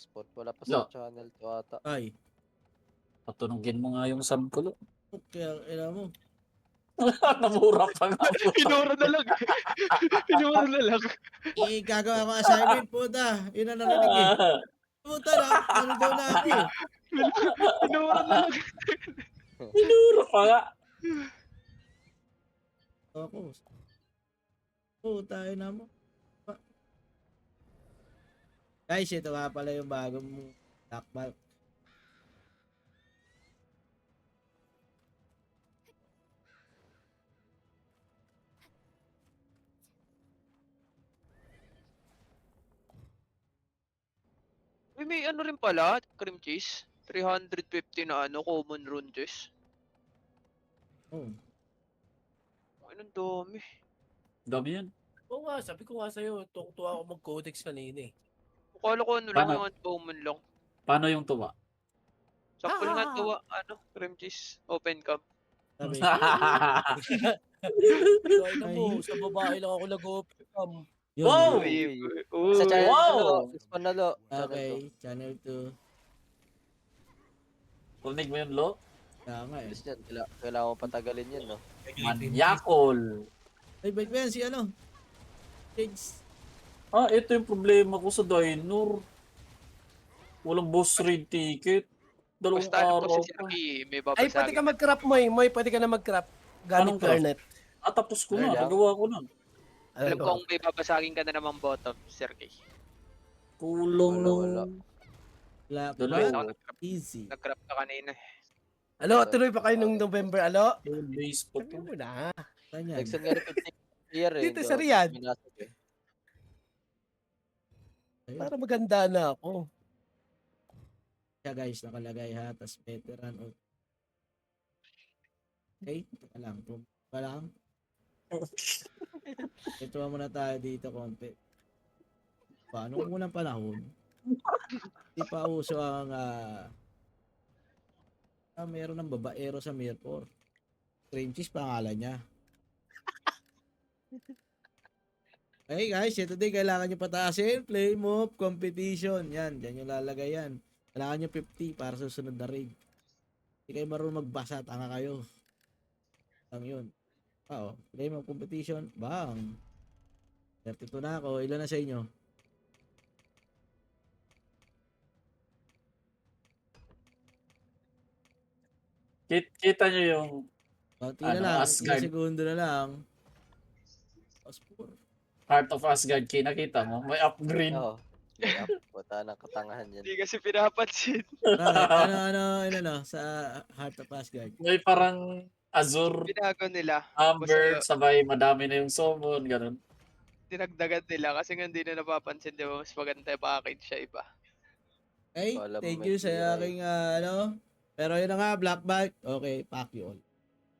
Spot, wala pa sa Lo, channel to ata. Ay, patunogin mo nga yung sub ko, Lo. kaya kailangan mo. Namura pa nga po. Pinura na lang. Pinura na lang. Eh, gagawa ko assignment, puta. Yun ang narinig eh. Puta na, ano daw na ako. Pinura na lang. Minura pa nga. Ako. Puta, yun na mo. Guys, ito nga pala yung bagong takbal. May ano rin pala, cream cheese. 350 na ano, common rune cheese. Oh. Anong dami. Dami yan. Oo nga, sabi ko nga sa'yo, tuwa ako mag-codex kanina eh. Akala ko ano lang Paano? yung uncommon lang. Paano yung tuwa? Sakto lang nga tuwa, ano, cream cheese, open cup. Sabi. Kaya na mo, sa babae lang ako nag-open cam. Yun, Wow! yun. Sa channel Wow! 2, Lo. Spawn na, Lo. Channel Okay, channel 2. Tunig mo yun, Lo? Kaya nga 2. eh. Bilis yan. Kailangan mo patagalin yun, no? Manyakol. Ay, bait ba yan si ano? Kids. Ah, ito yung problema ko sa Dynor. Walang boss raid ticket. Dalawang Basta ano araw po si pa. Sirki, may Ay, pwede ka babasagin. mag-crap, Moy. Moy, pwede ka na mag-crap. Gamit Anong crap? Garnet. Ah, tapos ko na. Wala. Nagawa ko na. Alam kong may babasagin ka na naman bottom, Sirki. Kulong Wala. nung... Black Dalawa. Black. Ako nag-crap, Easy. nag-crap ka kanina. Alo, tuloy pa kayo nung November, alo? Base pa Sabi to. mo na. Saan yan? Nagsan nga rin 50 year eh. Dito sa Riyadh. Minasag eh. Ayun. Para maganda na ako. Siya guys, nakalagay ha. Tapos veteran. Okay, teka lang. Pa lang. Ito muna tayo dito konti. Paano kung unang panahon? Hindi pa uso ang meron ng babaero sa Mirror. Cream cheese pangalan niya. Okay guys, ito din kailangan nyo pataasin. Play move competition. Yan, dyan yung lalagay yan. Kailangan nyo 50 para sa susunod na raid. Hindi kayo marunong magbasa, tanga kayo. Lang yun. Play move competition. Bang. 32 na ako. Ilan na sa inyo? Kita nyo yung Konti Ano, na lang. Asgard. Ilang segundo na lang. Paspor. Heart of Asgard. Nakita mo? May upgrade. Oo. Yeah, puta ng katangahan yan. Hindi kasi pinapansin. Bakit? ano, sa Heart of Asgard. May parang Azure, Binago nila. Amber, Basta sabay madami na yung summon, ganun. dinagdagan nila kasi nga hindi na napapansin, di ba? Mas maganda yung package siya iba. Okay, Wala mo thank may you sa tira eh. aking Pero yun na nga, Black Bike. Okay, pack you all.